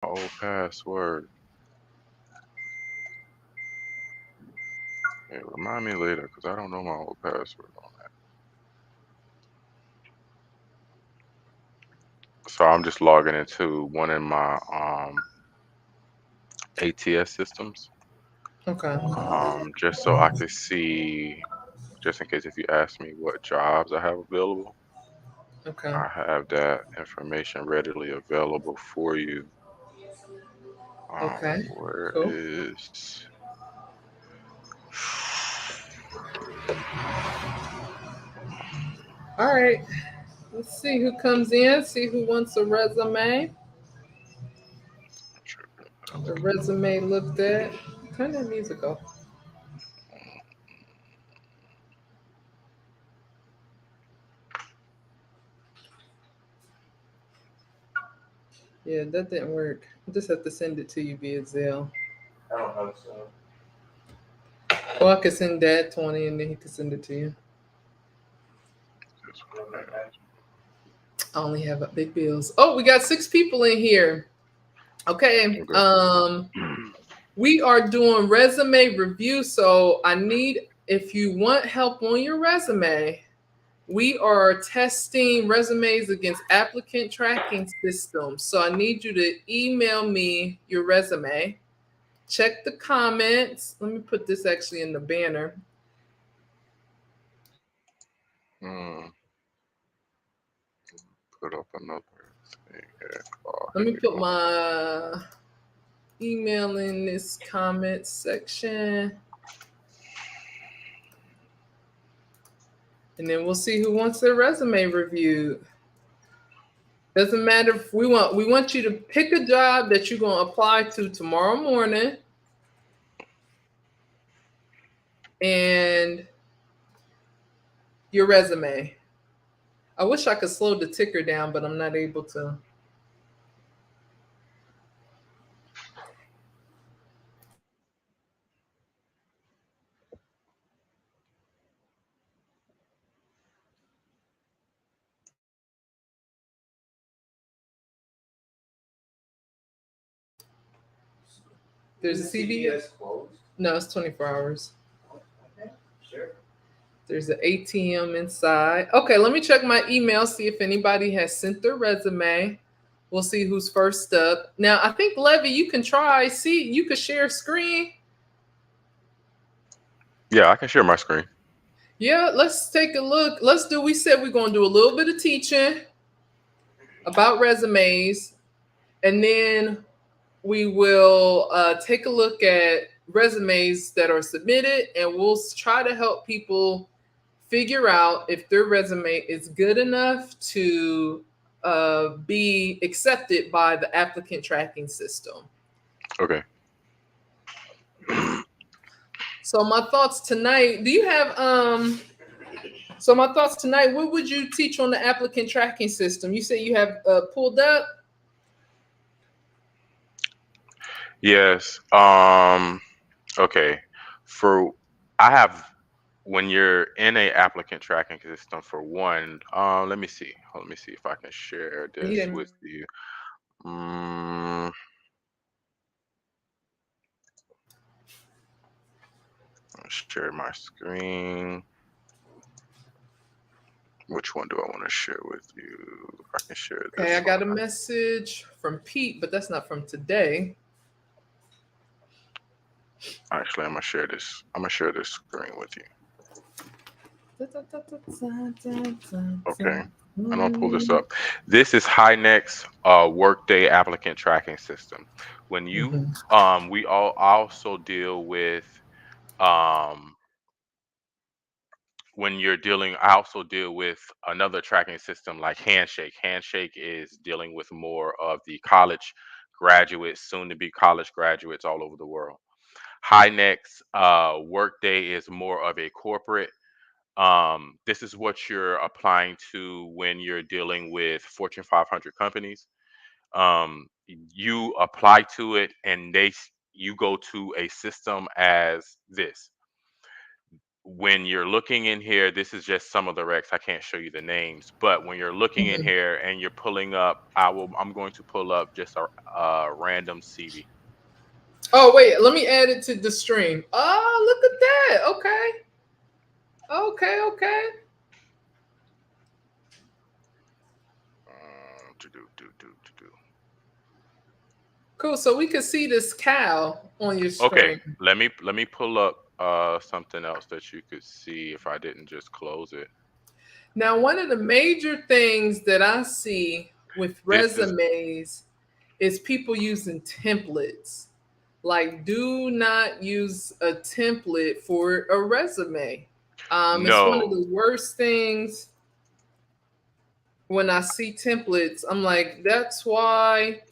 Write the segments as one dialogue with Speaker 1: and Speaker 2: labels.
Speaker 1: Old password. Yeah, remind me later because I don't know my old password on that. So I'm just logging into one of my ATS systems,
Speaker 2: Okay.
Speaker 1: just so I could see, just in case if you ask me what jobs I have available,
Speaker 2: Okay.
Speaker 1: I have that information readily available for you.
Speaker 2: Okay.
Speaker 1: Where
Speaker 2: Cool.
Speaker 1: is
Speaker 2: All right. Let's see who comes in. See who wants a resume. The resume looked at. Turn that music off. Yeah, that didn't work. I just have to send it to you via Zelle.
Speaker 3: I don't know. So
Speaker 2: Or I could send Dad 20 and then he could send it to you.
Speaker 1: this
Speaker 3: run
Speaker 1: one?
Speaker 3: that back.
Speaker 2: I only have big bills. Oh, we got 6 people in here. Okay.
Speaker 1: Okay.
Speaker 2: We are doing resume review. So I need, if you want help on your resume, we are testing resumes against applicant tracking system. So I need you to email me your resume. Check the comments. Let me put this actually in the banner.
Speaker 1: Mm, put up another thing here. Oh,
Speaker 2: Let
Speaker 1: here
Speaker 2: me
Speaker 1: we
Speaker 2: put
Speaker 1: go.
Speaker 2: my email in this comment section. And then we'll see who wants their resume reviewed. Doesn't matter if we want you to pick a job that you're gonna apply to tomorrow morning and your resume. I wish I could slow the ticker down, but I'm not able to. There's a
Speaker 3: Is the
Speaker 2: CVS.
Speaker 3: CVS closed?
Speaker 2: No, it's 24 hours.
Speaker 3: Okay, sure.
Speaker 2: There's an ATM inside. Okay, let me check my email, see if anybody has sent their resume. We'll see who's first up. Now, I think Levy, you can try. See, you could share screen.
Speaker 1: Yeah, I can share my screen.
Speaker 2: Yeah, let's take a look. We said we're going to do a little bit of teaching about resumes, and then we will take a look at resumes that are submitted, and we'll try to help people figure out if their resume is good enough to be accepted by the applicant tracking system.
Speaker 1: Okay.
Speaker 2: So my thoughts tonight. Do you have So my thoughts tonight. What would you teach on the applicant tracking system? You said you have pulled up.
Speaker 1: Yes. Okay. For I have when you're in a applicant tracking system for one, let me see. Let me see if I can share
Speaker 2: He
Speaker 1: this
Speaker 2: didn't.
Speaker 1: with you. Mm, share my screen. Which one do I want to share with you? I can share
Speaker 2: Okay, I
Speaker 1: this
Speaker 2: got a
Speaker 1: one.
Speaker 2: message from Pete, but that's not from today.
Speaker 1: Actually, I'm gonna share this screen with you. Okay. I'm gonna pull this up. This is Hynex's Workday applicant tracking system. When you
Speaker 2: Mhm.
Speaker 1: we all also deal with um when you're dealing I also deal with another tracking system like Handshake. Handshake is dealing with more of the college graduates, soon to be college graduates all over the world. Hynex Workday is more of a corporate. This is what you're applying to when you're dealing with Fortune 500 companies. You apply to it, and you go to a system as this. when you're looking in here, this is just some of the recs. I can't show you the names, but when you're looking in
Speaker 2: Mhm.
Speaker 1: here and you're pulling up, I'm going to pull up just a random CV.
Speaker 2: Oh wait, let me add it to the stream. Oh, look at that. Okay. Okay, okay.
Speaker 1: To do.
Speaker 2: Cool. So we can see this cow on your
Speaker 1: Okay,
Speaker 2: screen.
Speaker 1: let me pull up something else that you could see if I didn't just close it.
Speaker 2: Now, one of the major things that I see with
Speaker 1: This is
Speaker 2: resumes is people using templates. Like, do not use a template for a resume. It's one of
Speaker 1: no.
Speaker 2: the worst things when I see templates. I'm like, that's why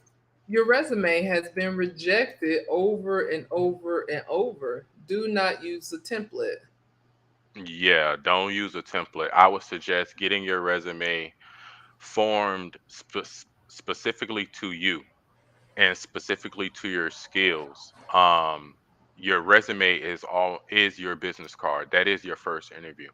Speaker 2: your resume has been rejected over and over and over. Do not use a template.
Speaker 1: Yeah, don't use a template. I would suggest getting your resume formed specifically to you and specifically to your skills. Your resume is your business card. That is your first interview.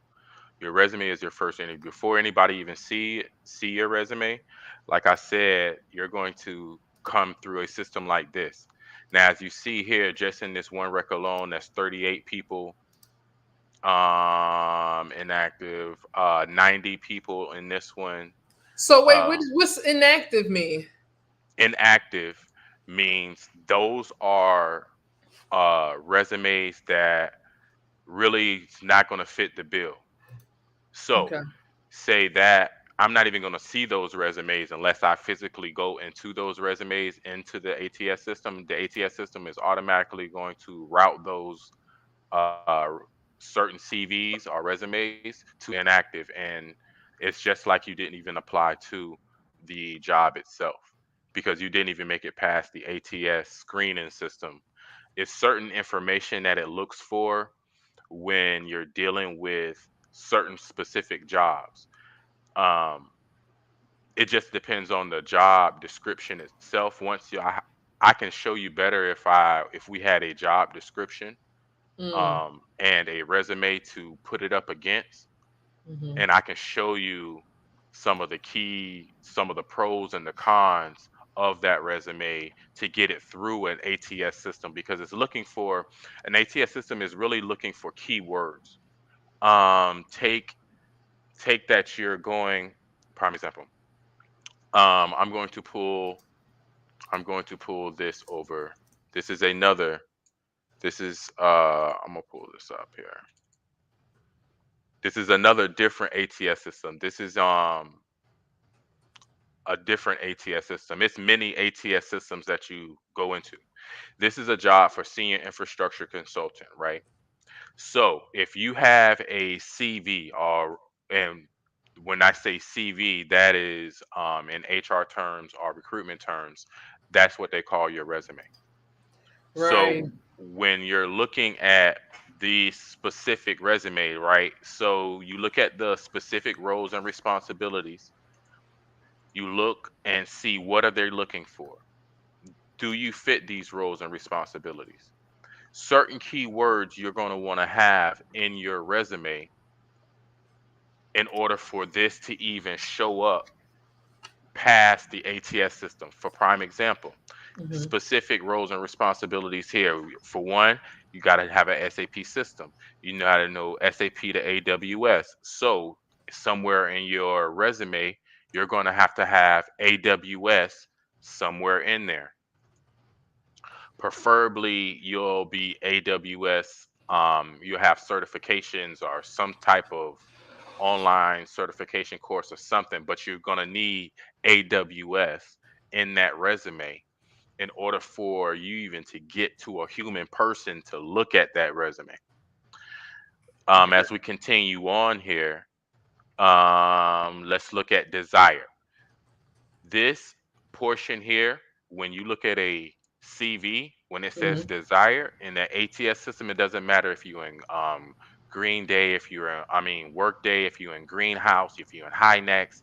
Speaker 1: Your resume is your first interview. Before anybody even see your resume, like I said, you're going to come through a system like this. Now, as you see here, just in this one rec alone, that's 38 people inactive, 90 people in this one.
Speaker 2: So wait,
Speaker 1: Um,
Speaker 2: what's inactive mean?
Speaker 1: inactive means those are resumes that really is not going to fit the bill. So
Speaker 2: Okay.
Speaker 1: say that I'm not even going to see those resumes unless I physically go into those resumes into the ATS system. The ATS system is automatically going to route those certain CVs or resumes to inactive, and it's just like you didn't even apply to the job itself because you didn't even make it past the ATS screening system. It's certain information that it looks for when you're dealing with certain specific jobs. Um, it just depends on the job description itself. I can show you better if we had a job description
Speaker 2: Mm,
Speaker 1: and a resume to put it up against,
Speaker 2: hmm.
Speaker 1: and I can show you some of the pros and the cons of that resume to get it through an ATS system because an ATS system is really looking for keywords. Take that you're going, prime example. Um, I'm going to pull I'm going to pull this over. This is another. This is I'm gonna pull this up here. This is another different ATS system. This is a different ATS system. It's many ATS systems that you go into. This is a job for senior infrastructure consultant, right? So if you have a CV and when I say CV, that is in HR terms or recruitment terms, that's what they call your resume.
Speaker 2: Right.
Speaker 1: So when you're looking at the specific resume, right? So you look at the specific roles and responsibilities. You look and see what are they looking for. Do you fit these roles and responsibilities? Certain keywords you're going to want to have in your resume in order for this to even show up past the ATS system. For prime example,
Speaker 2: Hmm.
Speaker 1: specific roles and responsibilities here. For one, you got to have an SAP system. You got to know SAP to AWS. So somewhere in your resume, you're going to have AWS somewhere in there. Preferably, you'll be AWS. You have certifications or some type of online certification course or something, but you're going to need AWS in that resume in order for you even to get to a human person to look at that resume.
Speaker 2: Okay.
Speaker 1: As we continue on here, let's look at desire. This portion here, when you look at a CV, when it says
Speaker 2: Hmm.
Speaker 1: desire in the ATS system, it doesn't matter if you're in Green Day, if you're in, I mean, Workday, if you're in Greenhouse, if you're in High Next,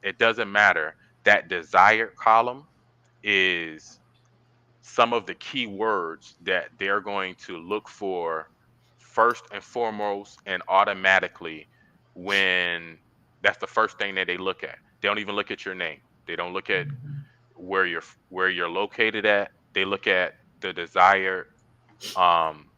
Speaker 1: it doesn't matter. That desired column is some of the key words that they're going to look for first and foremost and automatically when that's the first thing that they look at. They don't even look at your name. They don't look at
Speaker 2: Mhm.
Speaker 1: where you're located at. They look at the desired um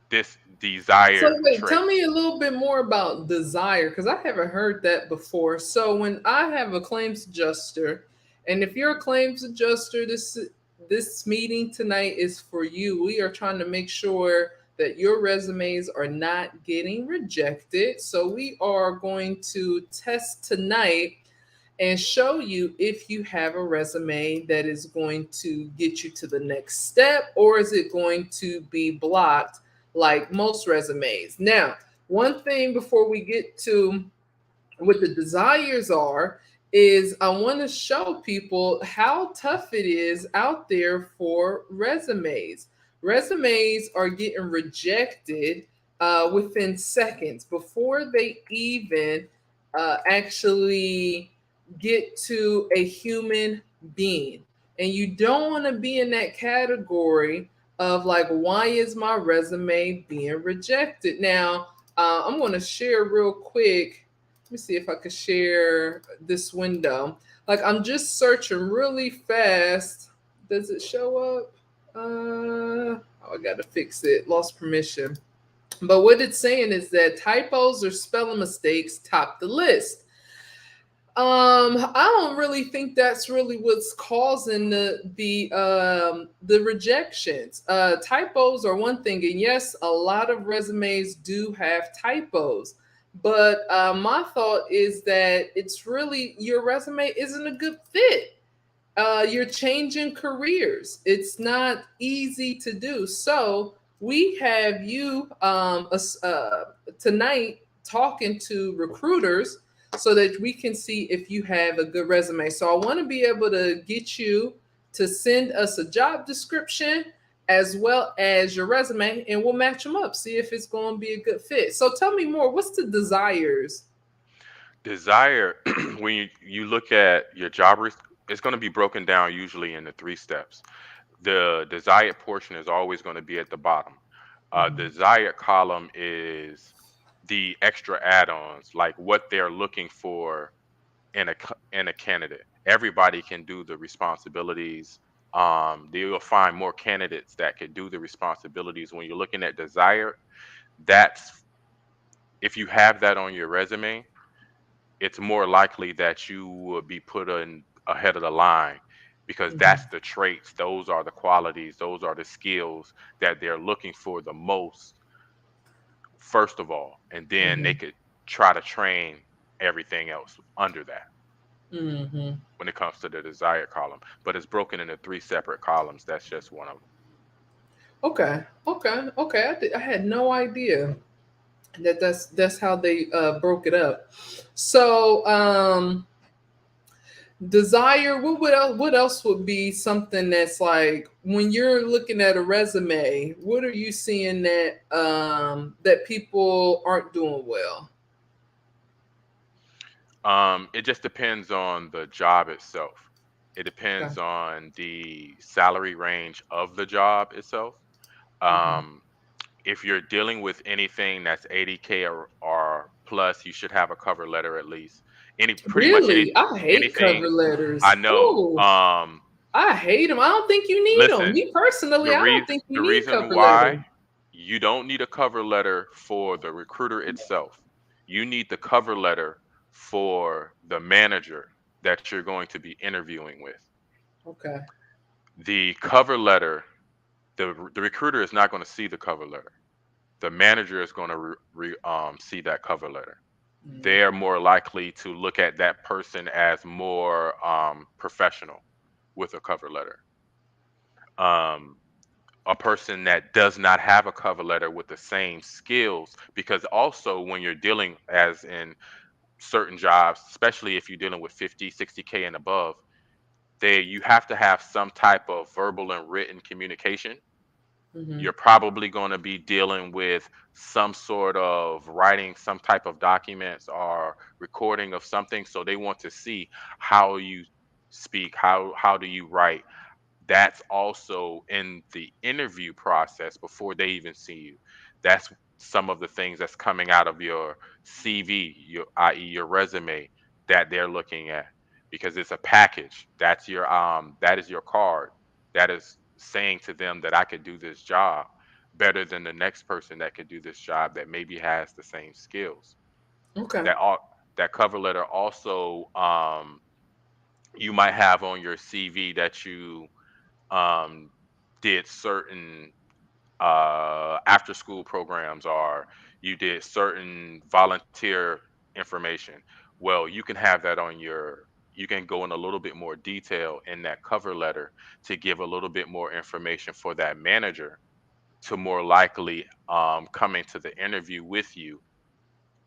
Speaker 1: this
Speaker 2: So
Speaker 1: desired
Speaker 2: wait,
Speaker 1: trait.
Speaker 2: tell me a little bit more about desire because I haven't heard that before. So when I have a claims adjuster, and if you're a claims adjuster, this meeting tonight is for you. We are trying to make sure that your resumes are not getting rejected. So we are going to test tonight and show you if you have a resume that is going to get you to the next step or is it going to be blocked like most resumes. Now, one thing before we get to what the desires are is I want to show people how tough it is out there for resumes. Resumes are getting rejected within seconds before they even actually get to a human being. And you don't want to be in that category of like, why is my resume being rejected? Now, I'm going to share real quick. Let me see if I could share this window. Like I'm just searching really fast. Does it show up? Oh, I gotta fix it. Lost permission. But what it's saying is that typos or spelling mistakes top the list. I don't really think that's really what's causing the rejections. Typos are one thing, and yes, a lot of resumes do have typos. But my thought is that it's really your resume isn't a good fit. You're changing careers. It's not easy to do. So we have you tonight talking to recruiters so that we can see if you have a good resume. So I want to be able to get you to send us a job description as well as your resume, and we'll match them up, see if it's going to be a good fit. So tell me more. What's the desires?
Speaker 1: Desire, when you look at your it's going to be broken down usually into three steps. The desired portion is always going to be at the bottom.
Speaker 2: Mhm.
Speaker 1: Desired column is the extra add-ons, like what they're looking for in a candidate. Everybody can do the responsibilities. They will find more candidates that can do the responsibilities. When you're looking at desired, that's if you have that on your resume, it's more likely that you will be put in ahead of the line because
Speaker 2: Mhm.
Speaker 1: that's the traits, those are the qualities, those are the skills that they're looking for the most, first of all, and then they
Speaker 2: Mhm.
Speaker 1: could try to train everything else under that
Speaker 2: Mhm.
Speaker 1: when it comes to the desired column. But it's broken into three separate columns. That's just one of them.
Speaker 2: Okay. Okay. Okay. I had no idea that that's how they broke it up. So desire. What else would be something that's like when you're looking at a resume? What are you seeing that people aren't doing well?
Speaker 1: It just depends on the job itself. It
Speaker 2: Okay.
Speaker 1: depends on the salary range of the job itself.
Speaker 2: Hmm.
Speaker 1: Um, if you're dealing with anything that's 80K or plus, you should have a cover letter at least. Pretty much
Speaker 2: Really, I hate cover
Speaker 1: anything. I
Speaker 2: letters.
Speaker 1: know.
Speaker 2: Oh, I hate them. I don't think you need them.
Speaker 1: Listen,
Speaker 2: Me personally, I don't think you
Speaker 1: the
Speaker 2: need
Speaker 1: reason
Speaker 2: cover letter.
Speaker 1: why you don't need a cover letter for the recruiter itself. You need the cover letter for the manager that you're going to be interviewing with.
Speaker 2: Okay.
Speaker 1: The cover letter, the recruiter is not going to see the cover letter. The manager is going to see that cover letter. They're
Speaker 2: Mhm.
Speaker 1: more likely to look at that person as more professional with a cover letter. Um, a person that does not have a cover letter with the same skills, because also when you're dealing as in certain jobs, especially if you're dealing with 50, 60K and above, you have to have some type of verbal and written communication.
Speaker 2: Mhm.
Speaker 1: You're probably going to be dealing with some sort of writing some type of documents or recording of something, so they want to see how you speak, how do you write. That's also in the interview process before they even see you. That's some of the things that's coming out of your CV, i.e. your resume, that they're looking at, because it's a package. That is your card. That is saying to them that I could do this job better than the next person that could do this job that maybe has the same skills.
Speaker 2: Okay.
Speaker 1: That all that cover letter also, you might have on your CV that you um, did certain after school programs, or you did certain volunteer information. Well, you can have that on your, you can go in a little bit more detail in that cover letter to give a little bit more information for that manager to more likely come into the interview with you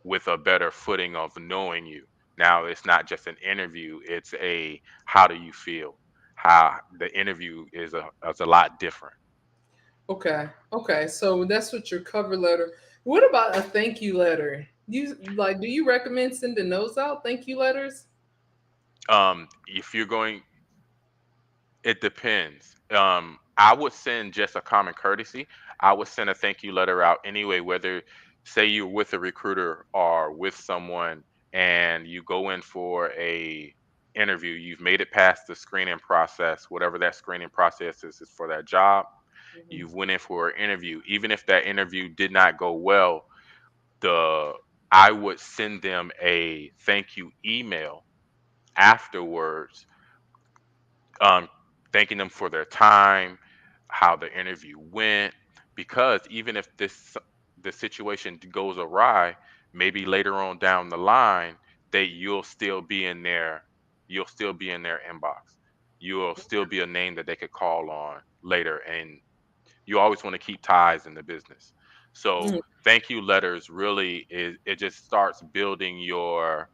Speaker 1: with a better footing of knowing you. Now it's not just an interview, it's a how do you feel? How the interview is a lot different.
Speaker 2: Okay. Okay. So that's what your cover letter. What about a thank you letter? You like? Do you recommend sending those out? Thank you letters.
Speaker 1: If you're going, it depends. I would send just a common courtesy. I would send a thank you letter out anyway, whether say you're with a recruiter or with someone and you go in for a interview, you've made it past the screening process, whatever that screening process is for that job.
Speaker 2: Mhm.
Speaker 1: You've went in for an interview. Even if that interview did not go well, the I would send them a thank you email afterwards, um, thanking them for their time, how the interview went, because even if the situation goes awry, maybe later on down the line, that you'll still be in their inbox. You'll still be a name that they could call on later, and you always want to keep ties in the business. So
Speaker 2: Mm.
Speaker 1: thank you letters really is, it just starts building your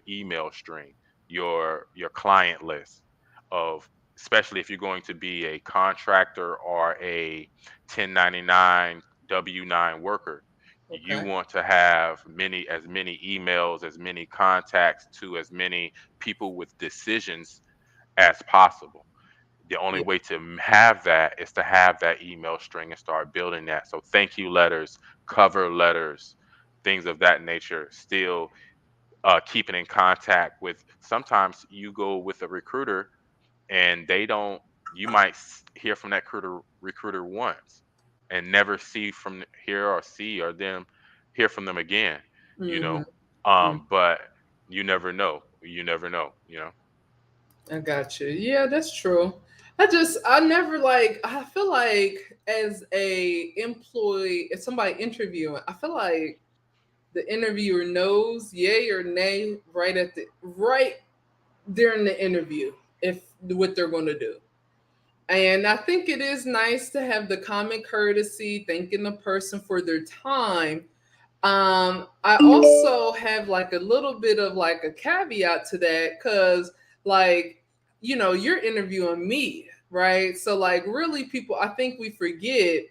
Speaker 1: email string, your client list of, especially if you're going to be a contractor or a 1099 W9 worker. You
Speaker 2: Okay.
Speaker 1: want to have many emails, as many contacts to as many people with decisions as possible. The only
Speaker 2: Yeah.
Speaker 1: way to have that is to have that email string and start building that. So thank you letters, cover letters, things of that nature. Still keeping in contact with. Sometimes you go with a recruiter and they don't. You might hear from that recruiter once and never hear or see or them hear from them again. You
Speaker 2: Hmm.
Speaker 1: know, but you never know. You never know. You know.
Speaker 2: I got you. Yeah, that's true. I never like, I feel like as a employee, if somebody interviewing, I feel like the interviewer knows yay or nay right during the interview if what they're going to do. And I think it is nice to have the common courtesy, thanking the person for their time. I also have like a little bit of like a caveat to that because, like, you're interviewing me, right? So, like, really, people, I think we forget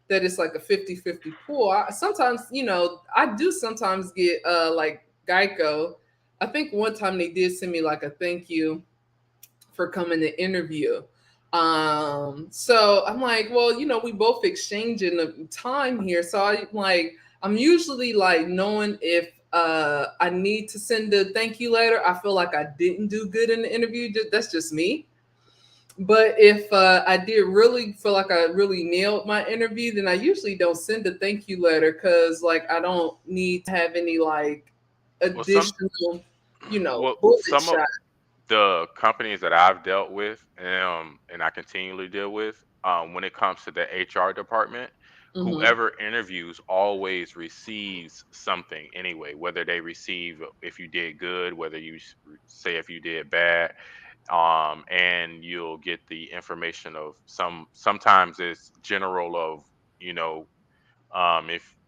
Speaker 2: that it's like a 50-50 pool. Sometimes, I do sometimes get like Geico. I think one time they did send me like a thank you for coming to interview. So I'm like, well, we both exchanging the time here. So I'm usually like knowing if I need to send a thank you letter. I feel like I didn't do good in the interview. That's just me. But if I did really feel like I really nailed my interview, then I usually don't send a thank you letter because like I don't need to have any like
Speaker 1: Well, some
Speaker 2: additional,
Speaker 1: well
Speaker 2: bullet
Speaker 1: some of
Speaker 2: shot.
Speaker 1: the companies that I've dealt with, and I continually deal with, when it comes to the HR department,
Speaker 2: Hmm.
Speaker 1: whoever interviews always receives something anyway, whether they receive if you did good, whether say if you did bad, and you'll get the information of sometimes it's general of, you know,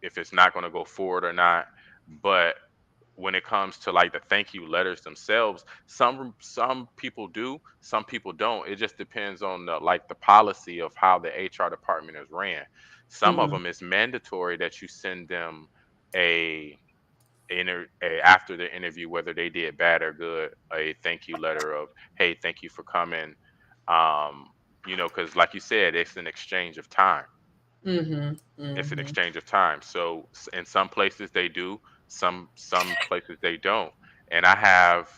Speaker 1: if it's not going to go forward or not. But when it comes to like the thank you letters themselves, some people do, some people don't. It just depends on the policy of how the HR department is ran. Some of
Speaker 2: Hmm.
Speaker 1: them it's mandatory that you send them a, after the interview, whether they did bad or good, a thank you letter of, hey, thank you for coming. um because like you said, it's an exchange of time.
Speaker 2: Mm-hmm.
Speaker 1: It's an
Speaker 2: Mm-hmm.
Speaker 1: exchange of time. So in some places they do, some places they don't. And I have,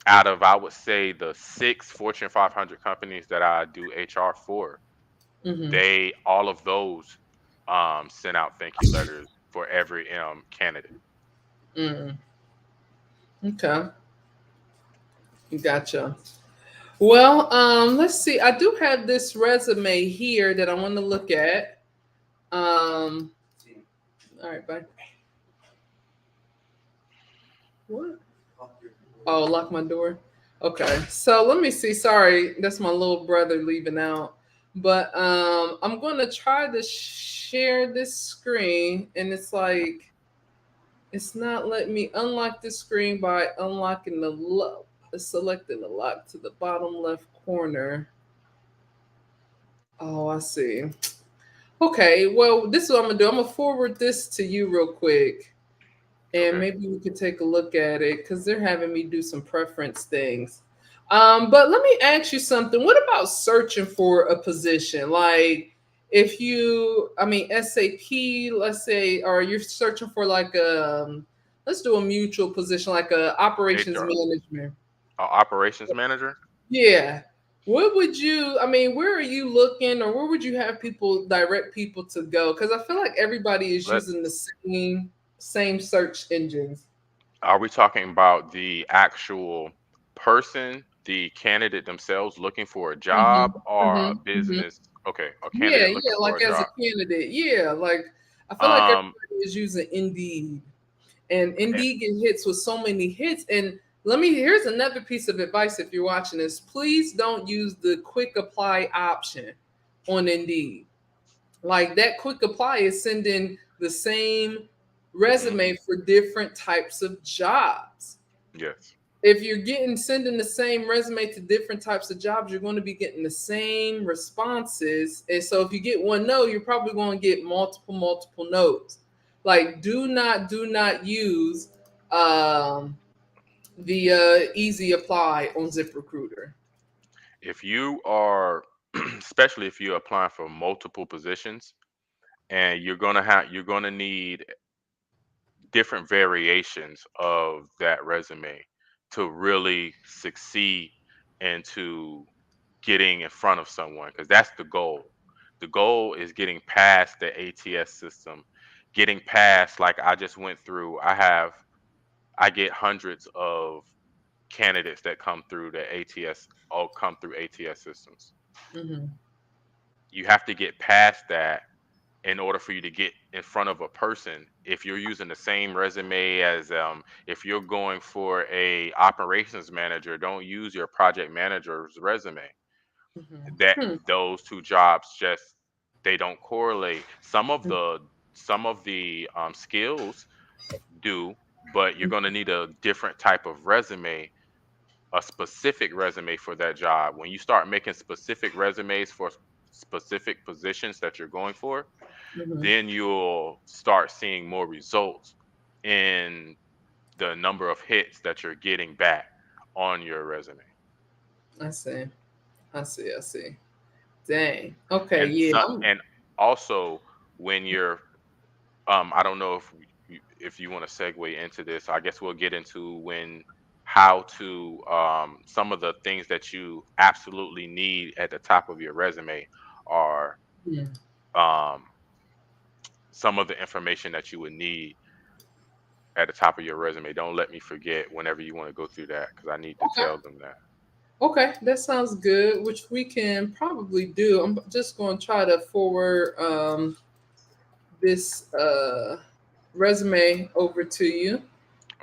Speaker 1: out of, I would say, the 6 Fortune 500 companies that I do HR for,
Speaker 2: Mm-hmm.
Speaker 1: they all of those send out thank you letters for every candidate.
Speaker 2: Mm-hmm. Okay. Gotcha. Well, let's see. I do have this resume here that I want to look at. Um, all right, bye. What? Oh, lock my door. Okay. So let me see. Sorry, that's my little brother leaving out. But I'm gonna try to share this screen, and it's like it's not letting me unlock this screen by unlocking selecting the lock to the bottom left corner. Oh, I see. Okay, well, this is what I'm gonna do. I'm gonna forward this to you real quick, and
Speaker 1: Okay.
Speaker 2: maybe we could take a look at it because they're having me do some preference things. But let me ask you something. What about searching for a position? Like, if you, I mean, SAP, let's say, or you're searching for like let's do a mutual position, like a operations
Speaker 1: HR,
Speaker 2: management.
Speaker 1: operations manager.
Speaker 2: Yeah. What would you, I mean, where are you looking or where would you have people direct people to go? Because I feel like everybody is
Speaker 1: Let
Speaker 2: using the same search engines.
Speaker 1: Are we talking about the actual person, the candidate themselves looking for a job,
Speaker 2: Mm-hmm.
Speaker 1: or a
Speaker 2: Mm-hmm. Mm-hmm.
Speaker 1: business? Okay, a
Speaker 2: Yeah,
Speaker 1: candidate looking
Speaker 2: yeah,
Speaker 1: for
Speaker 2: like
Speaker 1: a
Speaker 2: as a
Speaker 1: job.
Speaker 2: candidate. Yeah, like I feel like
Speaker 1: Um,
Speaker 2: everybody is using Indeed. And
Speaker 1: eh,
Speaker 2: Indeed get hits with so many hits. And here's another piece of advice if you're watching this. Please don't use the quick apply option on Indeed. Like that quick apply is sending the same
Speaker 1: mhm,
Speaker 2: resume for different types of jobs.
Speaker 1: yes,
Speaker 2: If you're getting sending the same resume to different types of jobs, you're going to be getting the same responses. And so if you get one no, you're probably going to get multiple no's. Like do not use um, the easy apply on ZipRecruiter.
Speaker 1: if you are, especially if you're applying for multiple positions, and you're gonna need different variations of that resume to really succeed and to getting in front of someone, because that's the goal. The goal is getting past the ATS system, getting past, like I just went through. I get hundreds of candidates that come through the ATS, all come through ATS systems.
Speaker 2: Mm-hmm.
Speaker 1: You have to get past that in order for you to get in front of a person. If you're using the same resume as, if you're going for a operations manager, don't use your project manager's resume. That
Speaker 2: Mm-hmm.
Speaker 1: those two jobs just, they don't correlate.
Speaker 2: Hmm.
Speaker 1: Some of the skills do, but you're going to need a different type of resume, a specific resume for that job. When you start making specific resumes for specific positions that you're going for,
Speaker 2: Hmm.
Speaker 1: then you'll start seeing more results in the number of hits that you're getting back on your resume.
Speaker 2: I see. I see. I see. Dang. Okay.
Speaker 1: And
Speaker 2: Yeah.
Speaker 1: some, and also, when you're, I don't know if if you want to segue into this. I guess we'll get into when, how to, some of the things that you absolutely need at the top of your resume are,
Speaker 2: Yeah.
Speaker 1: um, some of the information that you would need at the top of your resume. Don't let me forget whenever you want to go through that, because I need to
Speaker 2: Okay.
Speaker 1: tell them that.
Speaker 2: Okay, that sounds good, which we can probably do. I'm just going to try to forward this resume over to you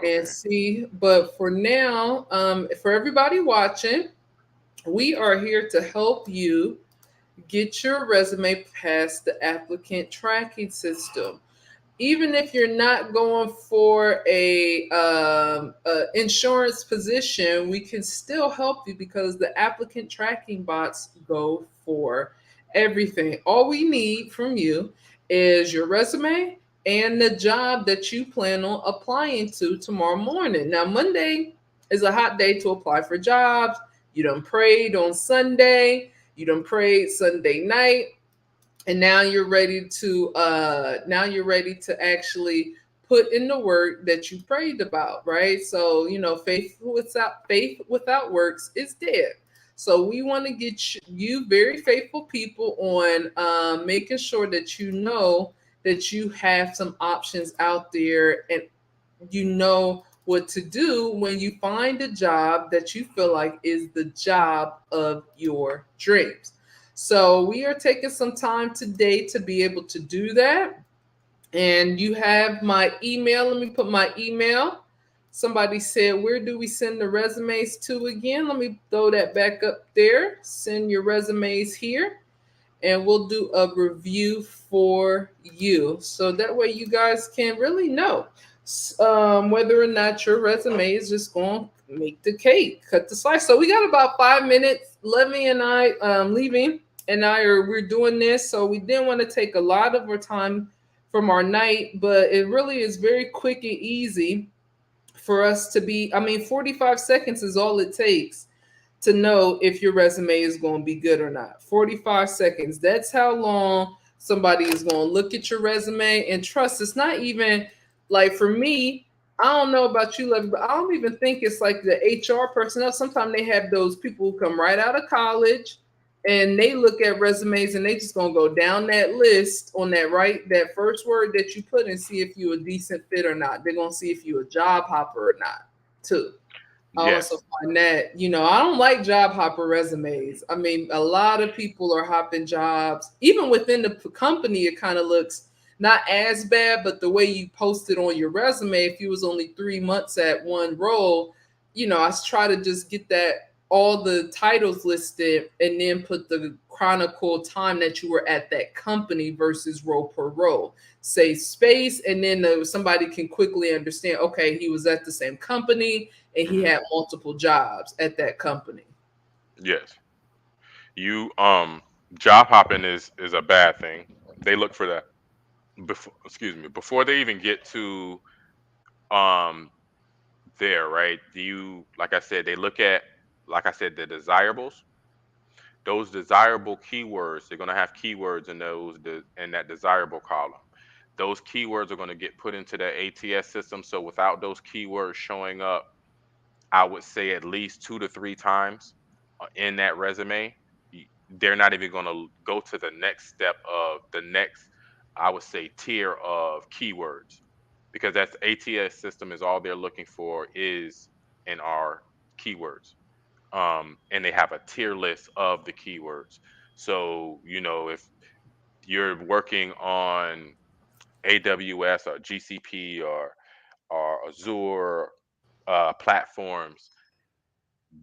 Speaker 2: and
Speaker 1: Okay.
Speaker 2: see. But for now, for everybody watching, we are here to help you get your resume past the applicant tracking system. Even if you're not going for a insurance position, we can still help you because the applicant tracking bots go for everything. All we need from you is your resume and the job that you plan on applying to tomorrow morning. Now, Monday is a hot day to apply for jobs. You done prayed on Sunday. You done prayed Sunday night. and now you're ready to actually put in the work that you prayed about, right? So faith without works is dead. So we want to get you very faithful people on making sure that you know that you have some options out there, and you know what to do when you find a job that you feel like is the job of your dreams. So we are taking some time today to be able to do that. And you have my email. Let me put my email. Somebody said, where do we send the resumes to again? Let me throw that back up there. Send your resumes here, and we'll do a review for you. So that way you guys can really know whether or not your resume is just going to make the cake, cut the slice. So we got about 5 minutes. Levy and I, leaving, and we're doing this. So we didn't want to take a lot of our time from our night, but it really is very quick and easy for us to be. I mean, 45 seconds is all it takes to know if your resume is going to be good or not. 45 seconds. That's how long somebody is going to look at your resume. And trust, it's not even like, for me, I don't know about you, Levy, but I don't even think it's like the HR personnel. Sometimes they have those people who come right out of college and they look at resumes and they just gonna go down that list on that first word that you put and see if you a decent fit or not. They're gonna see if you a job hopper or not too. I also
Speaker 1: Yes.
Speaker 2: find that, I don't like job hopper resumes. I mean, a lot of people are hopping jobs. Even within the company, it kind of looks not as bad, but the way you post it on your resume, if you was only 3 months at one role, I try to just get that all the titles listed and then put the chronicle time that you were at that company versus role per role. Say space, and then somebody can quickly understand, okay, he was at the same company and he
Speaker 1: Hmm.
Speaker 2: had multiple jobs at that company.
Speaker 1: Yes. You job hopping is a bad thing. They look for that before, excuse me, before they even get to um there, right? Do you, like I said, they look at, like I said, the desirables. Those desirable keywords, they're going to have keywords in in that desirable column. Those keywords are going to get put into the ATS system. So without those keywords showing up, I would say at least 2 to 3 times in that resume, they're not even going to go to the next step of the next, I would say, tier of keywords, because that's ATS system is all they're looking for is in our keywords. And they have a tier list of the keywords. So, if you're working on AWS or GCP or Azure platforms,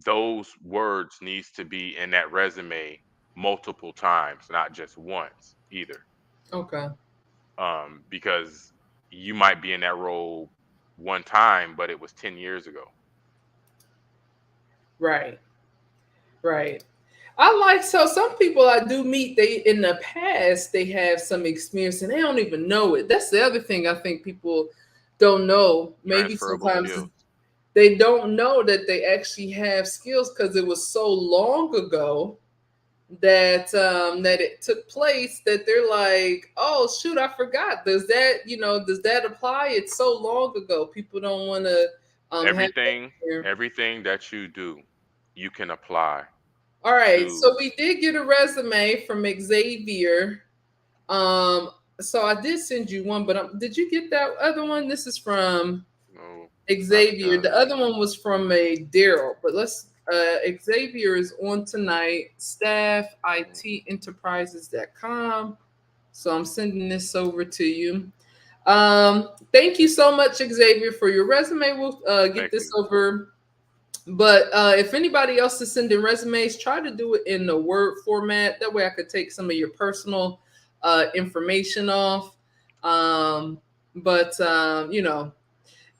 Speaker 1: those words needs to be in that resume multiple times, not just once either.
Speaker 2: Okay.
Speaker 1: Because you might be in that role one time, but it was 10 years ago.
Speaker 2: Right. Right. I like, so some people I do meet, they in the past they have some experience and they don't even know it. That's the other thing I think people don't know. Maybe
Speaker 1: Transferable
Speaker 2: sometimes
Speaker 1: skills.
Speaker 2: they don't know that they actually have skills because it was so long ago that it took place that they're like, oh shoot, I forgot. Does that apply? It's so long ago. People don't want to have that
Speaker 1: Everything,
Speaker 2: here.
Speaker 1: everything that you do, you can apply
Speaker 2: All right,
Speaker 1: to.
Speaker 2: so we did get a resume from Xavier. Um, so I did send you one, but did you get that other one? This is from
Speaker 1: No, haven't
Speaker 2: Xavier.
Speaker 1: got
Speaker 2: The
Speaker 1: it.
Speaker 2: other one was from a Daryl, but Xavier is on tonight. Staff IT enterprises.com. So I'm sending this over to you. Thank you so much, Xavier, for your resume. We'll get
Speaker 1: Thank
Speaker 2: this
Speaker 1: you.
Speaker 2: over. But if anybody else is sending resumes, try to do it in the Word format. That way I could take some of your personal information off. Um, but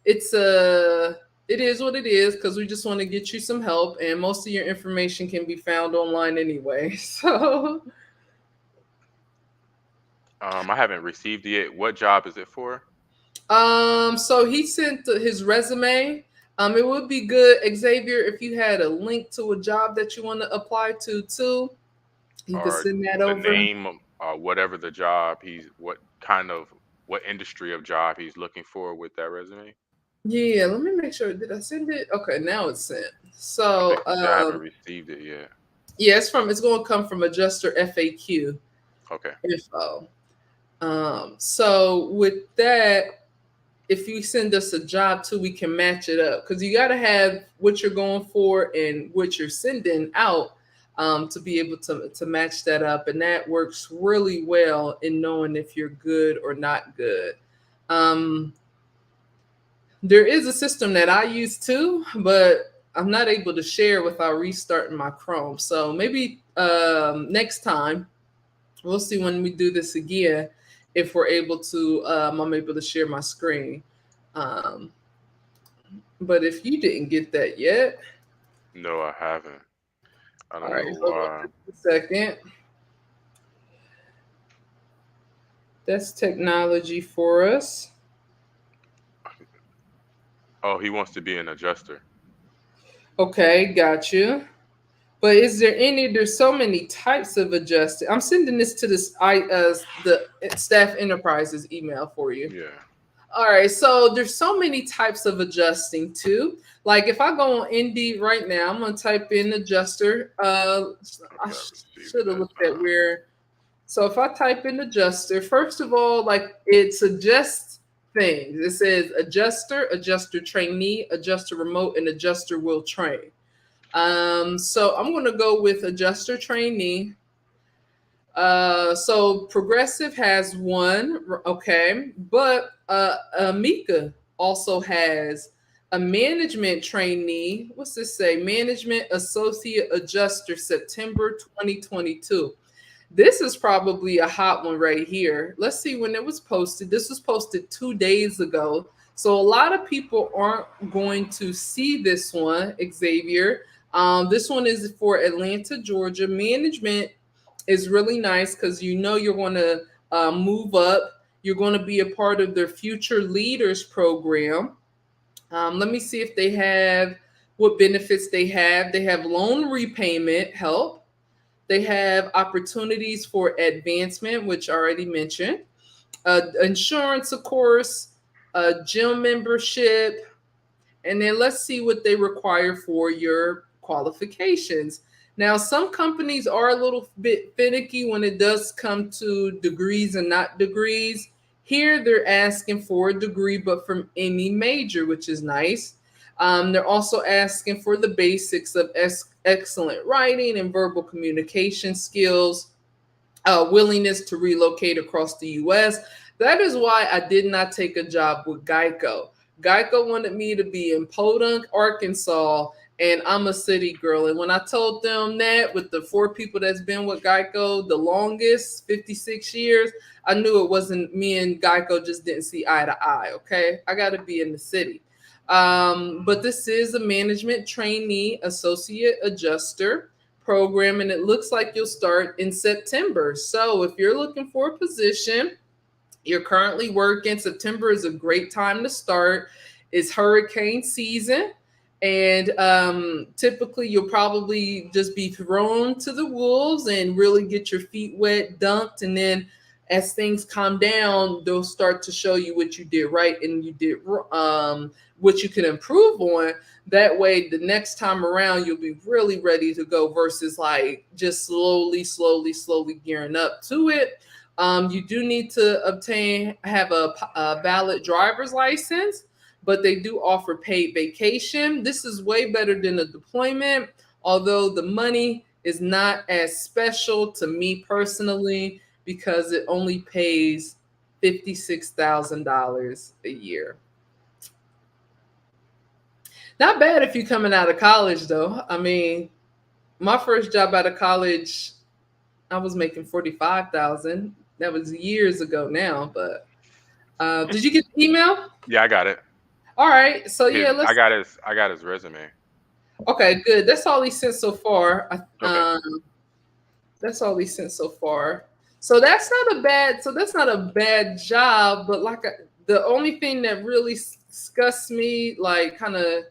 Speaker 2: it's it is what it is because we just want to get you some help, and most of your information can be found online anyway. So
Speaker 1: I haven't received it yet. What job is it for?
Speaker 2: so he sent his resume. It would be good, Xavier, if you had a link to a job that you want to apply to too. You could
Speaker 1: Or
Speaker 2: send that
Speaker 1: the
Speaker 2: over.
Speaker 1: name? whatever the job what industry of job he's looking for with that resume.
Speaker 2: Yeah, let me make sure. Did I send it? Okay, now it's sent.
Speaker 1: I think
Speaker 2: So
Speaker 1: you still haven't received it yet.
Speaker 2: yeah, it's going to come from adjuster FAQ
Speaker 1: Okay.
Speaker 2: info. So with that, if you send us a job too, we can match it up, because you got to have what you're going for and what you're sending out, to be able to match that up, and that works really well in knowing if you're good or not good. Um, there is a system that I use too, but I'm not able to share without restarting my Chrome. So maybe next time, we'll see when we do this again, if we're able to, I'm able to share my screen. Um, but if you didn't get that yet,
Speaker 1: No, I haven't. I
Speaker 2: all
Speaker 1: don't
Speaker 2: right,
Speaker 1: know
Speaker 2: hold on
Speaker 1: why.
Speaker 2: a second. That's technology for us.
Speaker 1: Oh, he wants to be an adjuster.
Speaker 2: Okay, got you. But is there any? There's so many types of adjusting. I'm sending this to the staff enterprises email for you.
Speaker 1: Yeah.
Speaker 2: All right, so there's so many types of adjusting too. Like if I go on Indeed right now, I'm gonna type in adjuster. I
Speaker 1: Okay, I received
Speaker 2: should have
Speaker 1: that.
Speaker 2: looked at where. So if I type in adjuster, first of all, like it suggests things. It says adjuster, adjuster trainee, adjuster remote, and adjuster will train. So I'm gonna go with adjuster trainee. So Progressive has one, okay, but Mika also has a management trainee. What's this say? Management Associate Adjuster, September 2022. This is probably a hot one right here. Let's see when it was posted. This was posted 2 days ago. So a lot of people aren't going to see this one, Xavier. This one is for Atlanta, Georgia. Management is really nice because you know you're going to move up. You're going to be a part of their Future Leaders program. Let me see if they have what benefits they have. They have loan repayment help. They have opportunities for advancement, which I already mentioned. Insurance, of course, gym membership, and then let's see what they require for your qualifications. Now, some companies are a little bit finicky when it does come to degrees and not degrees. Here, they're asking for a degree, but from any major, which is nice. They're also asking for the basics of excellent writing and verbal communication skills, willingness to relocate across the US. That is why I did not take a job with Geico. Geico wanted me to be in Podunk, Arkansas, and I'm a city girl. And when I told them that, with the 4 people that's been with Geico the longest, 56 years, I knew it wasn't me, and Geico just didn't see eye to eye. Okay, I got to be in the city. But this is a management trainee associate adjuster program, and it looks like you'll start in September. So if you're looking for a position, you're currently working, September is a great time to start. It's hurricane season, and typically you'll probably just be thrown to the wolves and really get your feet wet, dunked, and then as things calm down, they'll start to show you what you did right and you did what you can improve on. That way, the next time around, you'll be really ready to go versus like just slowly gearing up to it. You do need to have a valid driver's license, but they do offer paid vacation. This is way better than a deployment, although the money is not as special to me personally because it only pays $56,000 a year. Not bad if you're coming out of college, though. I mean, my first job out of college, I was making 45,000. That was years ago now, but did you get the email?
Speaker 1: Yeah, I got it.
Speaker 2: All right, so yeah,
Speaker 1: I
Speaker 2: let's.
Speaker 1: got his resume.
Speaker 2: Okay, good. That's all he sent so far.
Speaker 1: Okay.
Speaker 2: That's all he sent so far. So that's not a bad. So that's not a bad job, but the only thing that really disgusts me, like kind of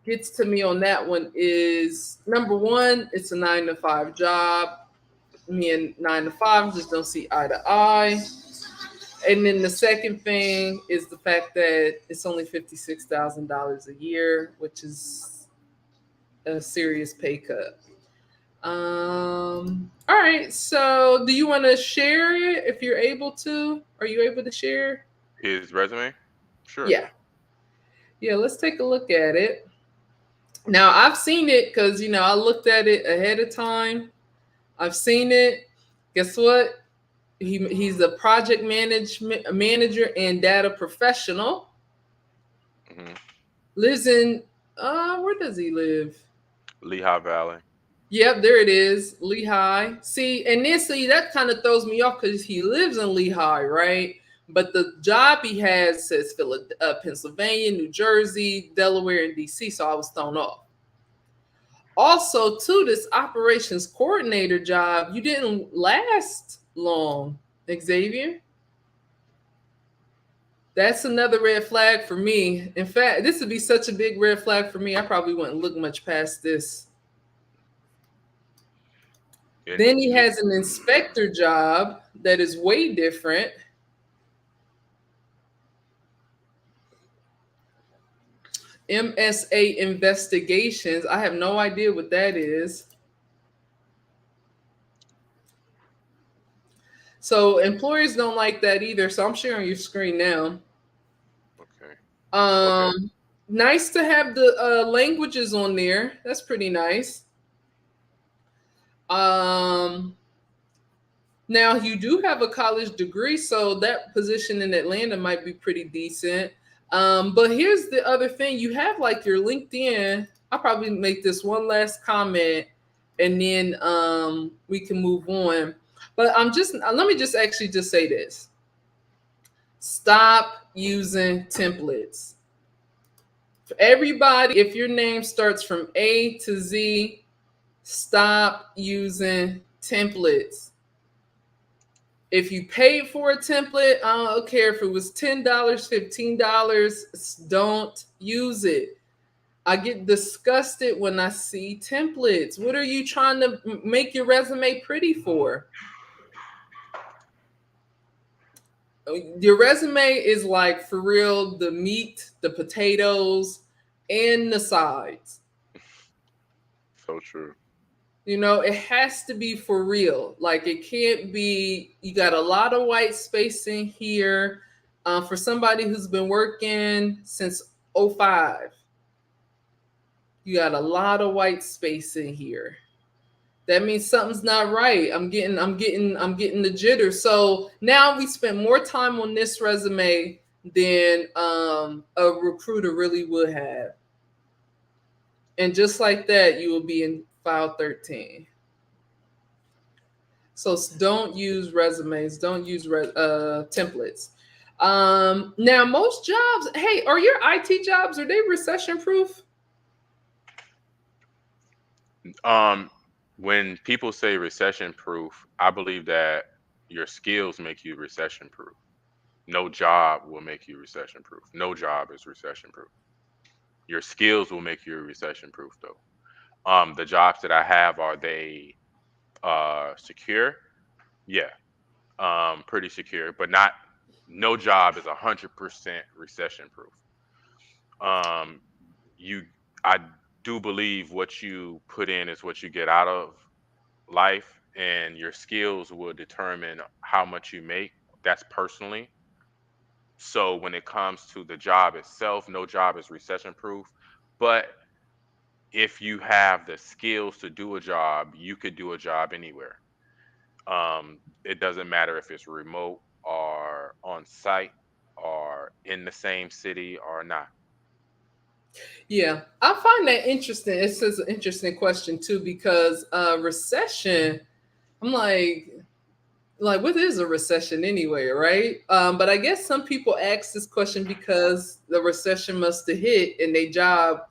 Speaker 2: gets to me on that one, is number one, it's a 9 to 5 job. me and 9 to 5 just don't see eye to eye. And then the second thing is the fact that it's only $56,000 a year, which is a serious pay cut. All right. So, do you want to share it if you're able to? Are you able to share?
Speaker 1: His resume? Sure.
Speaker 2: Yeah. Yeah. Let's take a look at it. Now, I've seen it because I looked at it ahead of time. I've seen it. Guess what? He's a project management manager and data professional.
Speaker 1: Hmm.
Speaker 2: Lives in where does he live?
Speaker 1: Lehigh Valley.
Speaker 2: Yep, there it is, Lehigh. See, and then see that kind of throws me off because he lives in Lehigh, right? But the job he has says Pennsylvania, New Jersey, Delaware, and DC. So I was thrown off. Also, to this operations coordinator job, you didn't last long, Xavier. That's another red flag for me. In fact, this would be such a big red flag for me. I probably wouldn't look much past this.
Speaker 1: And
Speaker 2: Then he has an inspector job that is way different. MSA investigations. I have no idea what that is. So employers don't like that either. So I'm sharing your screen now.
Speaker 1: okay. Okay.
Speaker 2: Um, Nice to have the languages on there. That's pretty nice. Um, Now you do have a college degree, so that position in Atlanta might be pretty decent. But here's the other thing: you have like your LinkedIn. I'll probably make this one last comment, and then we can move on. But I'm just let me just actually just say this: stop using templates. For everybody, if your name starts from A to Z, stop using templates. If you paid for a template, I don't care if it was $10, $15, don't use it. I get disgusted when I see templates. What are you trying to make your resume pretty for? Your resume is like for real the meat, the potatoes, and the sides.
Speaker 1: So true.
Speaker 2: It has to be for real. Like it can't be, you got a lot of white space in here. For somebody who's been working since '05, you got a lot of white space in here. That means something's not right. I'm getting the jitter. So now we spent more time on this resume than a recruiter really would have. And just like that, you will be in file 13. So don't use resumes. Don't use templates. Now, most jobs. Hey, are your IT jobs, are they recession proof?
Speaker 1: Um, when people say recession proof, I believe that your skills make you recession proof. No job will make you recession proof. No job is recession proof. Your skills will make you recession proof though. The jobs that I have, are they secure? Yeah. Pretty secure, but not, no job is 100% recession proof. Um, you I do believe what you put in is what you get out of life, and your skills will determine how much you make. That's personally. So when it comes to the job itself, no job is recession proof. But if you have the skills to do a job, you could do a job anywhere. It doesn't matter if it's remote or on site or in the same city or not.
Speaker 2: Yeah, I find that interesting. It's an interesting question too because recession. I'm like, what is a recession anyway, right? But I guess some people ask this question because the recession must have hit and they job,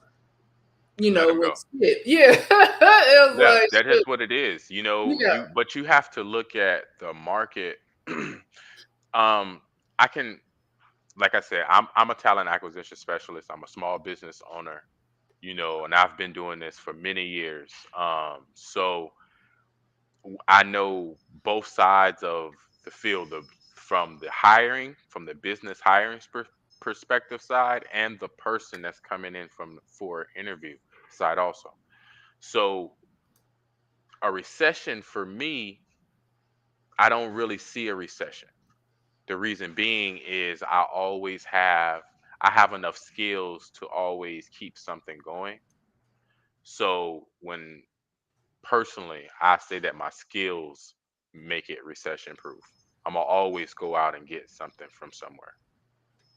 Speaker 1: Let them go.
Speaker 2: went skip. Yeah, it was
Speaker 1: Yeah,
Speaker 2: like,
Speaker 1: that is what it is.
Speaker 2: yeah,
Speaker 1: But you have to look at the market. um, I can, like I said, I'm a talent acquisition specialist. I'm a small business owner, and I've been doing this for many years. So I know both sides of the field, from the hiring, from the business hiring perspective side, and the person that's coming in from for interview side also. So a recession for me, I don't really see a recession. The reason being is I have enough skills to always keep something going. So when personally I say that my skills make it recession proof. I'm gonna always go out and get something from somewhere.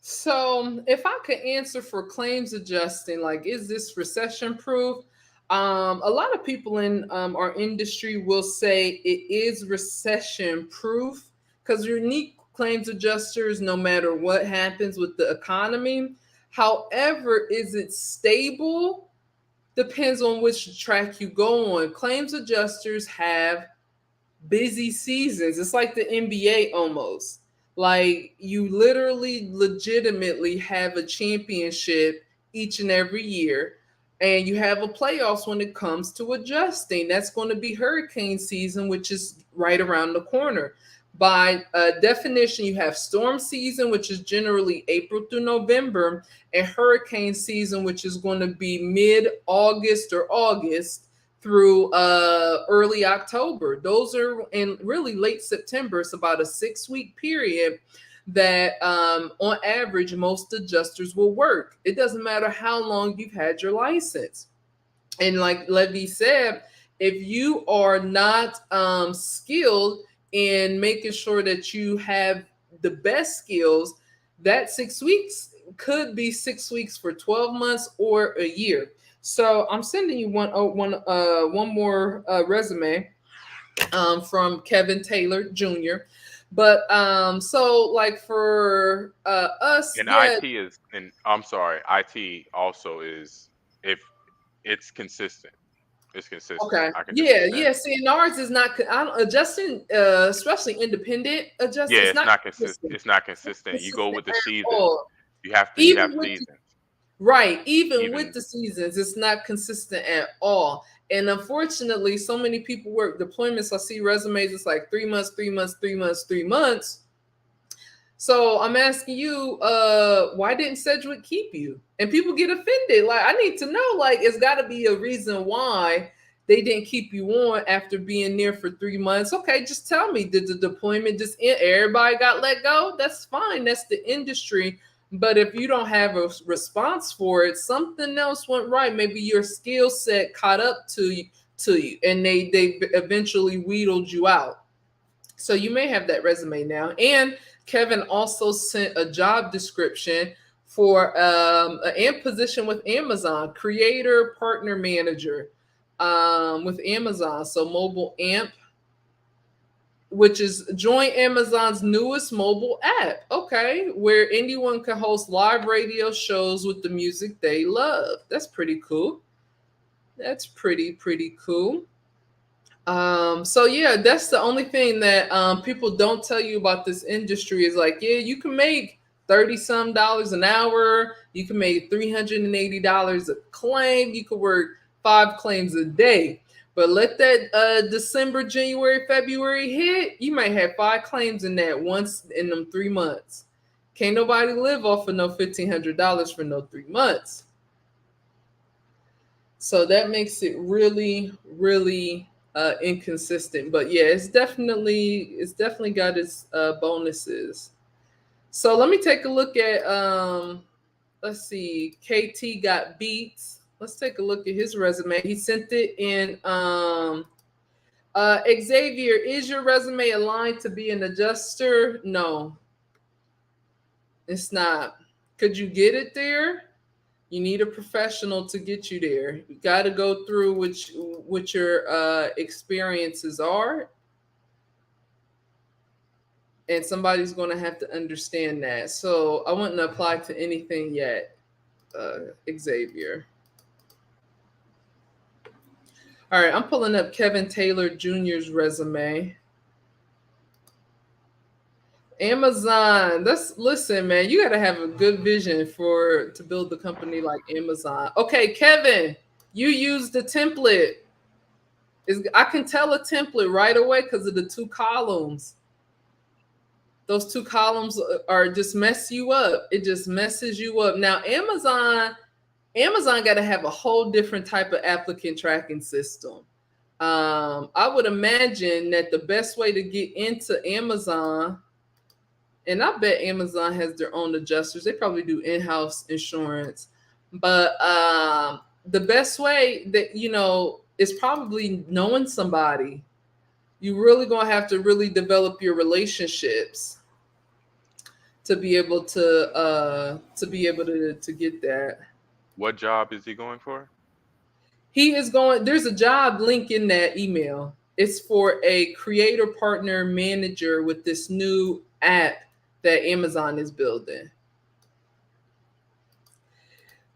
Speaker 2: So, if I could answer for claims adjusting, like, is this recession proof? A lot of people in our industry will say it is recession proof because unique claims adjusters, no matter what happens with the economy. However, is it stable? Depends on which track you go on. Claims adjusters have busy seasons. It's like the NBA almost. Like you literally legitimately have a championship each and every year. And you have a playoffs when it comes to adjusting. That's going to be hurricane season, which is right around the corner. By definition, you have storm season, which is generally April through November, and hurricane season, which is going to be mid August or August through early October. Those are in really late September. It's about a 6-week period that on average most adjusters will work. It doesn't matter how long you've had your license. And like Levy said, if you are not skilled in making sure that you have the best skills, that 6 weeks could be 6 weeks for 12 months or a year. So I'm sending you one more resume from Kevin Taylor Jr. But so like for us,
Speaker 1: And
Speaker 2: yeah,
Speaker 1: IT is, and I'm sorry, IT also is, if it's consistent. It's consistent.
Speaker 2: okay,
Speaker 1: I can just
Speaker 2: yeah,
Speaker 1: say that.
Speaker 2: yeah. See, and ours is not. I don't, adjusting, especially independent adjusting,
Speaker 1: Yeah,
Speaker 2: it's
Speaker 1: it's
Speaker 2: not
Speaker 1: not consistent.
Speaker 2: consistent.
Speaker 1: It's not
Speaker 2: It's not
Speaker 1: consistent. You go
Speaker 2: consistent
Speaker 1: with the
Speaker 2: at
Speaker 1: seasons.
Speaker 2: all.
Speaker 1: You
Speaker 2: Even
Speaker 1: have
Speaker 2: with
Speaker 1: seasons.
Speaker 2: Right, even with
Speaker 1: Even
Speaker 2: the seasons, it's not consistent at all. And unfortunately, so many people work deployments. I see resumes, it's like 3 months, 3 months, 3 months, 3 months. So I'm asking you, why didn't Sedgwick keep you? And people get offended. Like, I need to know, like, it's got to be a reason why they didn't keep you on after being there for 3 months. Okay, just tell me, did the deployment just end? Everybody got let go? That's fine. That's the industry. But if you don't have a response for it, something else went right. Maybe your skill set caught up to you, and they eventually wheedled you out. So you may have that resume now. And Kevin also sent a job description for an position with Amazon, creator partner manager with Amazon. So mobile amp, which is join Amazon's newest mobile app. Okay, where anyone can host live radio shows with the music they love. That's pretty cool. That's pretty cool. So yeah, that's the only thing that people don't tell you about this industry is like, yeah, you can make 30 some dollars an hour, you can make $380 a claim, you could work 5 claims a day. But let that December, January, February hit, you might have 5 claims in that once in them 3 months. Can't nobody live off of no $1,500 for no 3 months. So that makes it really inconsistent. But yeah, it's definitely got its bonuses. So let me take a look at let's see, KT got beats. Let's take a look at his resume. He sent it in Xavier, is your resume aligned to be an adjuster? No, it's not. Could you get it there? You need a professional to get you there. You got to go through what your experiences are, and somebody's going to have to understand that. So I wouldn't apply to anything yet, Xavier. All right, I'm pulling up Kevin Taylor Jr.'s resume. Amazon. That's listen, man. You got to have a good vision for to build a company like Amazon. Okay, Kevin, you use the template. I can tell a template right away because of the two columns. Those two columns are just mess you up. It just messes you up. Now Amazon got to have a whole different type of applicant tracking system. I would imagine that the best way to get into Amazon, and I bet Amazon has their own adjusters. They probably do in-house insurance, but the best way that is probably knowing somebody. You really gonna have to really develop your relationships to be able to get that.
Speaker 1: What job is he going for?
Speaker 2: He is going. There's a job link in that email. It's for a creator partner manager with this new app that Amazon is building.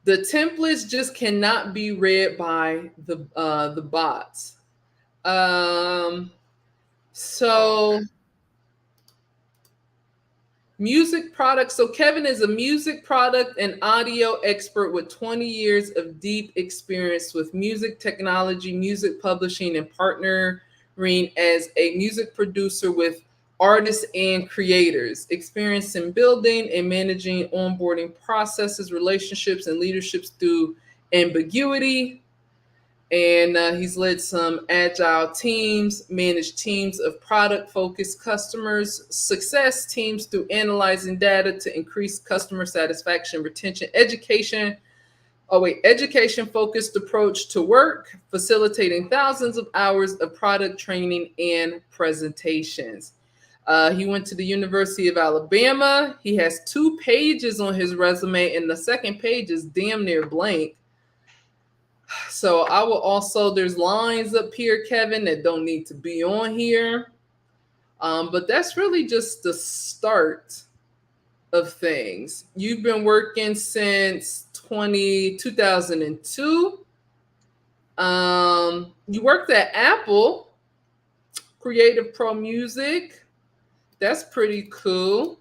Speaker 2: The templates just cannot be read by the bots.
Speaker 1: Oh,
Speaker 2: So
Speaker 1: okay.
Speaker 2: music products. So Kevin is a music product and audio expert with 20 years of deep experience with music technology, music publishing, and partnering as a music producer with artists and creators. Experience in building and managing onboarding processes, relationships, and leaderships through ambiguity, and he's led some agile teams, managed teams of product focused customers, success teams through analyzing data to increase customer satisfaction, retention, education focused approach to work, facilitating thousands of hours of product training and presentations. He went to the University of Alabama. He has 2 pages on his resume, and the second page is damn near blank. So I will also, there's lines up here, Kevin, that don't need to be on here. But that's really just the start of things. You've been working since 2002. You worked at Apple, Creative Pro Music. That's pretty cool.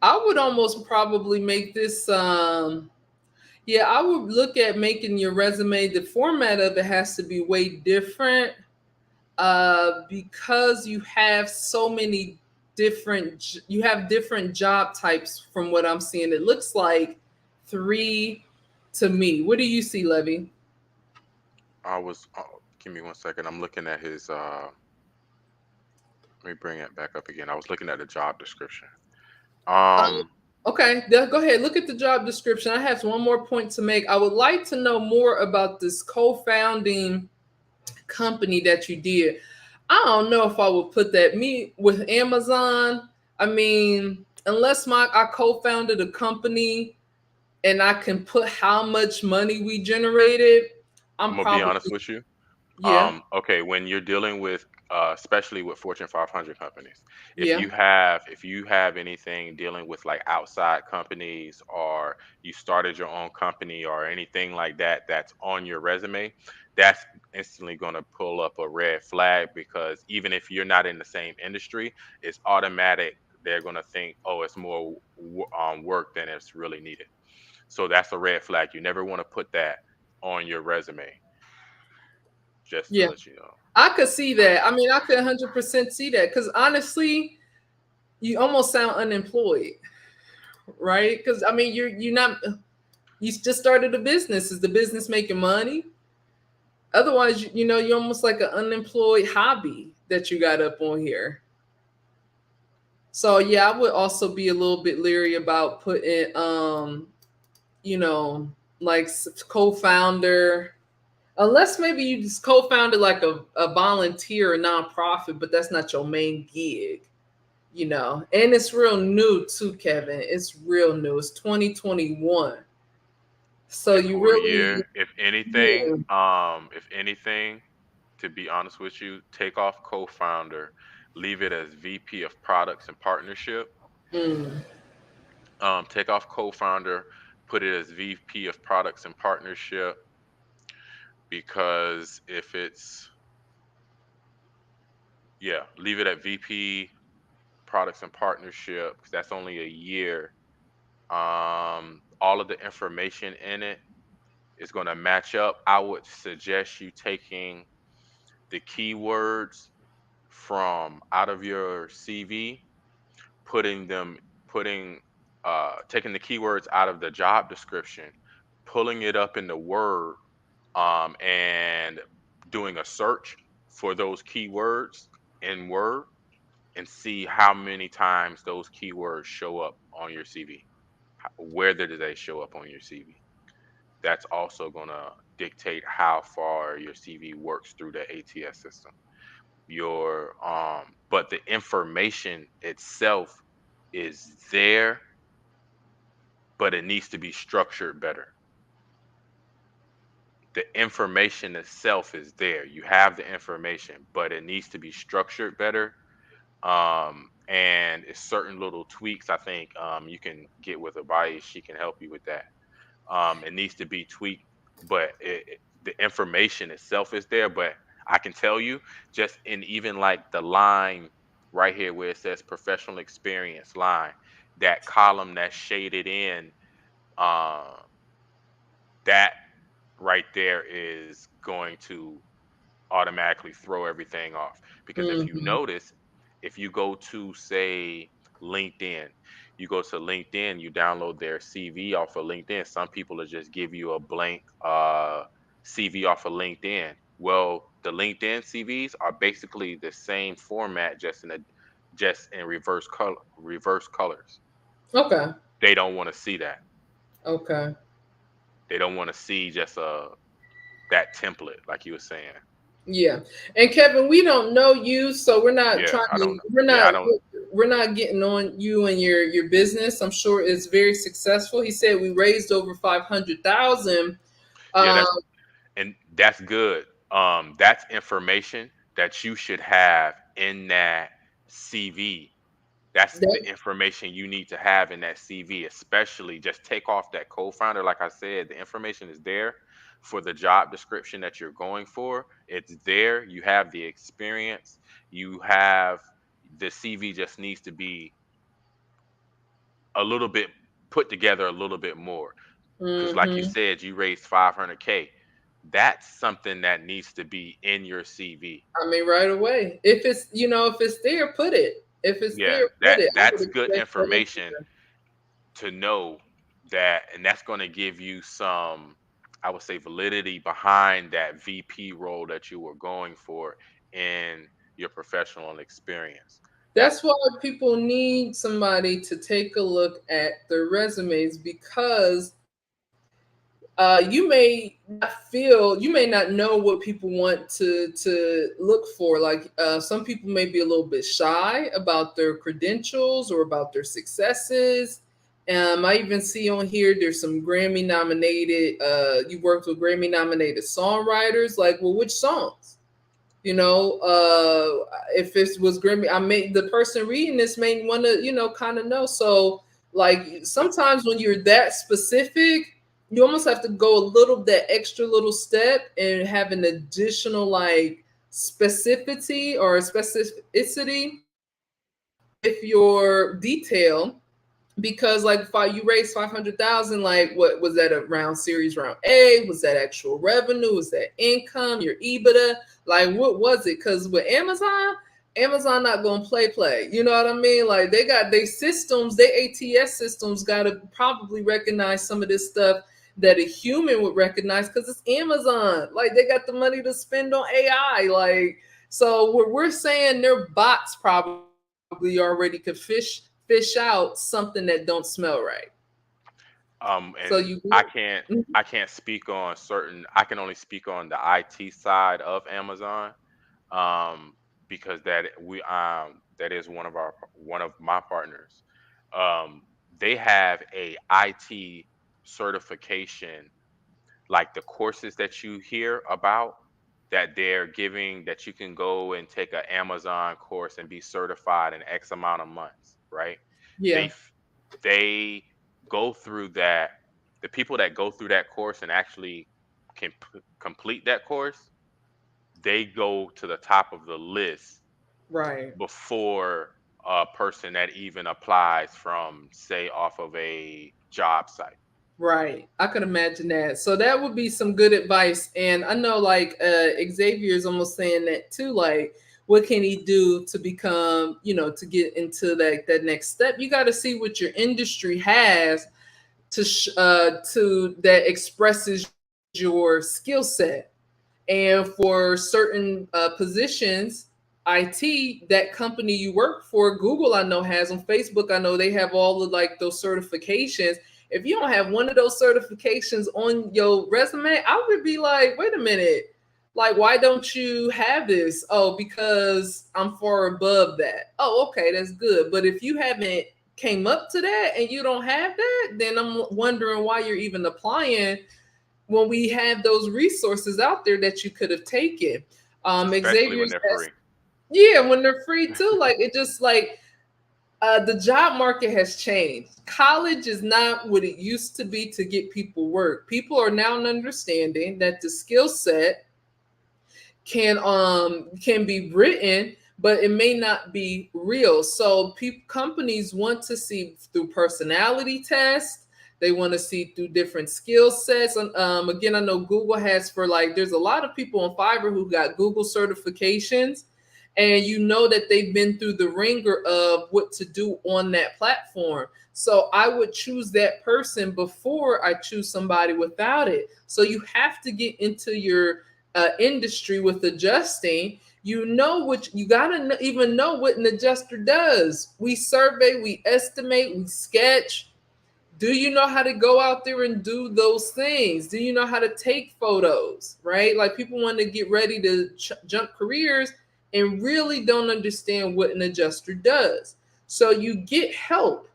Speaker 2: I would almost probably make this yeah, I would look at making your resume. The format of it has to be way different because you have so many you have different job types from what I'm seeing. It looks like 3 to me. What do you see, Levy?
Speaker 1: I was. Give me 1 second. I'm looking at his. Let me bring it back up again. I was looking at the job description.
Speaker 2: Um,
Speaker 1: Um,
Speaker 2: okay, go ahead. Look at the job description. I have one more point to make. I would like to know more about this co-founding company that you did. I don't know if I would put that me with Amazon. I mean, unless I co-founded a company and I can put how much money we generated,
Speaker 1: I'm
Speaker 2: I'm
Speaker 1: gonna be
Speaker 2: probably
Speaker 1: honest with you.
Speaker 2: yeah,
Speaker 1: Okay, when you're dealing with, especially with Fortune 500 companies,
Speaker 2: yeah,
Speaker 1: if you have anything dealing with like outside companies, or you started your own company or anything like that, that's on your resume, that's instantly going to pull up a red flag, because even if you're not in the same industry, it's automatic. They're going to think, oh, it's more work than it's really needed. So that's a red flag. You never want to put that on your resume, just to
Speaker 2: yeah.
Speaker 1: let you know.
Speaker 2: I could see that. I mean, I could 100% see that because honestly, you almost sound unemployed, right? Because I mean, you're not. You just started a business. Is the business making money? Otherwise, you're almost like an unemployed hobby that you got up on here. So yeah, I would also be a little bit leery about putting, you know, like co-founder, unless maybe you just co-founded like a volunteer or nonprofit, but that's not your main gig. And it's real new too, Kevin. It's real new. It's 2021. So
Speaker 1: And
Speaker 2: you
Speaker 1: for a
Speaker 2: really,
Speaker 1: year,
Speaker 2: yeah.
Speaker 1: if anything, to be honest with you, take off co-founder, leave it as VP of products and partnership.
Speaker 2: Mm,
Speaker 1: Take off co-founder, put it as VP of products and partnership, because if it's, yeah, leave it at VP products and partnership, because that's only a year. All of the information in it is going to match up. I would suggest you taking the keywords from out of your CV, putting them putting taking the keywords out of the job description, pulling it up in the Word, and doing a search for those keywords in Word and see how many times those keywords show up on your CV. Where did they show up on your CV? That's also going to dictate how far your CV works through the ATS system. But the information itself is there, but it needs to be structured better. The information itself is there. You have the information, but it needs to be structured better. And it's certain little tweaks. I think you can get with a bias. She can help you with that. It needs to be tweaked, but the information itself is there. But I can tell you, just in even like the line right here where it says professional experience line, that column that's shaded in, uh, that right there is going to automatically throw everything off. Because if you
Speaker 2: Hmm.
Speaker 1: notice, if you go to, say, LinkedIn, you go to LinkedIn, you download their CV off of LinkedIn. Some people will just give you a blank CV off of LinkedIn. Well, the LinkedIn CVs are basically the same format, just in reverse colors.
Speaker 2: Okay.
Speaker 1: They don't want to see that.
Speaker 2: Okay.
Speaker 1: They don't want to see just that template, like you were saying.
Speaker 2: Yeah. And Kevin, we don't know you, so we're not
Speaker 1: Yeah,
Speaker 2: trying
Speaker 1: I don't
Speaker 2: to
Speaker 1: know. Yeah, I don't.
Speaker 2: we're not getting on you and your business. I'm sure it's very successful. He said we raised over 500,000.
Speaker 1: Yeah,
Speaker 2: Um
Speaker 1: that's good. That's information that you should have in that CV. That's the
Speaker 2: that
Speaker 1: information you need to have in that CV, especially just take off that co-founder. Like I said, the information is there for the job description that you're going for. It's there. You have the experience. You have the CV just needs to be a little bit put together a little bit more. Because like you
Speaker 2: mhm.
Speaker 1: said, you raised 500K. That's something that needs to be in your CV.
Speaker 2: I mean, right away. If it's, if it's there, put it. If it's
Speaker 1: Yeah,
Speaker 2: there, put it. I would
Speaker 1: that's good
Speaker 2: expect that in
Speaker 1: information to know that, and that's going to give you some, I would say, validity behind that VP role that you were going for in your professional experience. That's
Speaker 2: That's why people need somebody to take a look at their resumes because you may not know what people want to look for. Like some people may be a little bit shy about their credentials or about their successes. I even see on here there's some Grammy nominated. You worked with Grammy nominated songwriters. Like, well, which songs? If it was Grammy, I may the person reading this may want to kind of know. So like sometimes when you're that specific, you almost have to go a little that extra little step and have an additional like specificity or specificity with your detail, because like if you raised 500,000, like what was that, around series round A? Was that actual revenue? Was that income, your EBITDA? Like what was it? Because with Amazon not gonna play, you know what I mean? Like they got their systems, their ATS systems got to probably recognize some of this stuff that a human would recognize because it's Amazon. Like they got the money to spend on AI. Like, so what we're saying, their bots probably already could fish out something that don't smell right. So
Speaker 1: and
Speaker 2: you Mhm.
Speaker 1: I can't speak on certain. I can only speak on the IT side of Amazon, um, because that is one of my partners. Um, they have a IT certification, like the courses that you hear about that they're giving, that you can go and take an Amazon course and be certified in X amount of months, right? They
Speaker 2: Yeah,
Speaker 1: f- they go through that. The people that go through that course and actually complete that course, they go to the top of the list
Speaker 2: right.
Speaker 1: before a person that even applies from, say, off of a job site.
Speaker 2: Right. I could imagine that. So that would be some good advice. And I know like Xavier is almost saying that too. Like, what can he do to become, to get into that next step? You got to see what your industry has to that expresses your skill set. And for certain positions, IT, that company you work for, Google, I know has on Facebook, I know they have all of like those certifications. If you don't have one of those certifications on your resume, I would be like, wait a minute, like, why don't you have this? Oh, because I'm far above that. Oh, okay, that's good. But if you haven't came up to that and you don't have that, then I'm wondering why you're even applying when we have those resources out there that you could have taken.
Speaker 1: especially
Speaker 2: Xavier
Speaker 1: when they're
Speaker 2: says,
Speaker 1: free.
Speaker 2: yeah, when they're free too. Like it just like the job market has changed. College is not what it used to be to get people work. People are now understanding that the skill set can be written, but it may not be real. So companies want to see through personality tests. They want to see through different skill sets. Again, I know Google has for like there's a lot of people on Fiverr who got Google certifications, and you know that they've been through the ringer of what to do on that platform. So I would choose that person before I choose somebody without it. So you have to get into your industry with adjusting. You know what you gotta even know what an adjuster does. We survey, we estimate, we sketch. Do you know how to go out there and do those things? Do you know how to take photos? Right? Like people want to get ready to jump careers and really don't understand what an adjuster does. So you get help.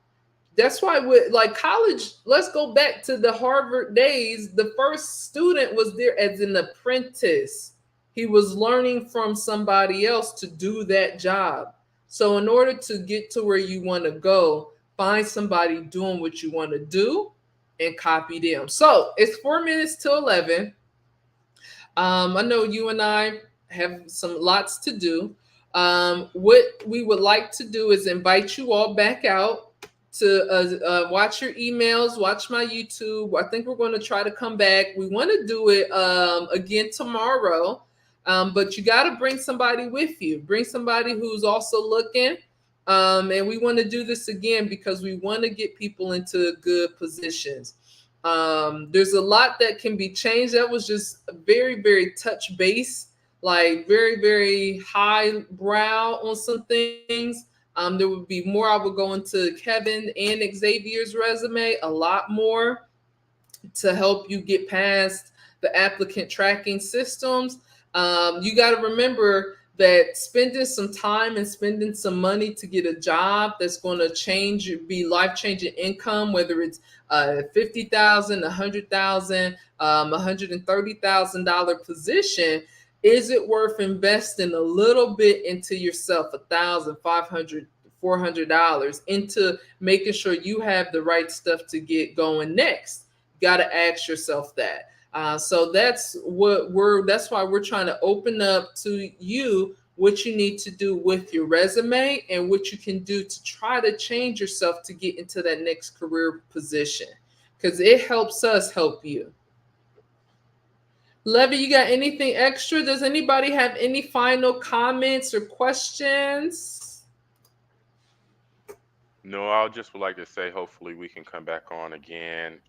Speaker 2: That's why with like college, let's go back to the Harvard days. The first student was there as an apprentice. He was learning from somebody else to do that job. So in order to get to where you want to go, find somebody doing what you want to do and copy them. So it's 4 minutes to 11. I know you and I have some lots to do. What we would like to do is invite you all back out to watch your emails, watch my YouTube. I think we're going to try to come back. We want to do it again tomorrow, but you got to bring somebody with you. Bring somebody who's also looking. And we want to do this again because we want to get people into good positions. There's a lot that can be changed. That was just very, very touch base, like very, very high brow on some things. There would be more. I would go into Kevin and Xavier's resume a lot more to help you get past the applicant tracking systems. You got to remember that spending some time and spending some money to get a job that's going to be life changing income, whether it's 50,000, 100,000, $130,000 position. Is it worth investing a little bit into yourself, 1,000, 500, $400 into making sure you have the right stuff to get going next? Got to ask yourself that. So that's why we're trying to open up to you what you need to do with your resume and what you can do to try to change yourself to get into that next career position, because it helps us help you. Levy, you got anything extra? Does anybody have any final comments or questions?
Speaker 1: No, I just would like to say hopefully we can come back on again.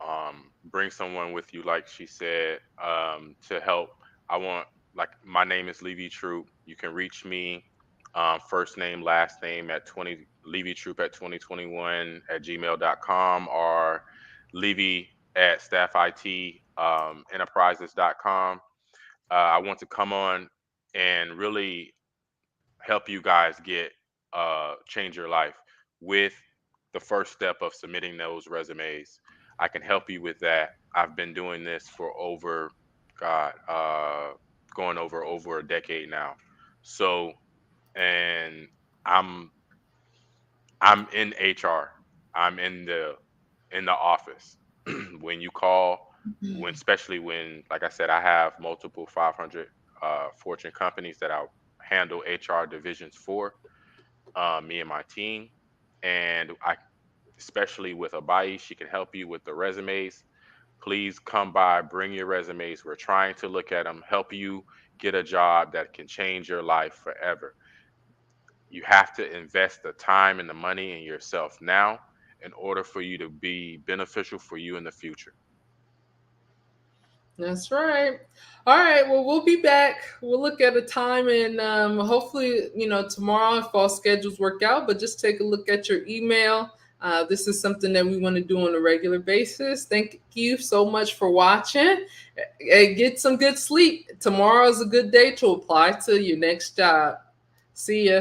Speaker 1: Bring someone with you, like she said, to help. I want like my name is Levy Troop. You can reach me first name, last name at 20 Levy Troop at 2021 at gmail.com or Levy at staffit enterprises.com. I want to come on and really help you guys get change your life with the first step of submitting those resumes. I can help you with that. I've been doing this for over God, going over a decade now. So, and I'm I'm in HR. I'm in the office. When you call, when especially when, like I said, I have multiple 500 Fortune companies that I handle HR divisions for, me and my team, and I especially with Abai, she can help you with the resumes. Please come by, bring your resumes. We're trying to look at them, help you get a job that can change your life forever. You have to invest the time and the money in yourself now in order for you to be beneficial for you in the future.
Speaker 2: That's right. All right. Well, we'll be back. We'll look at a time and hopefully, tomorrow if all schedules work out, but just take a look at your email. This is something that we want to do on a regular basis. Thank you so much for watching. Get some good sleep. Tomorrow is a good day to apply to your next job. See ya.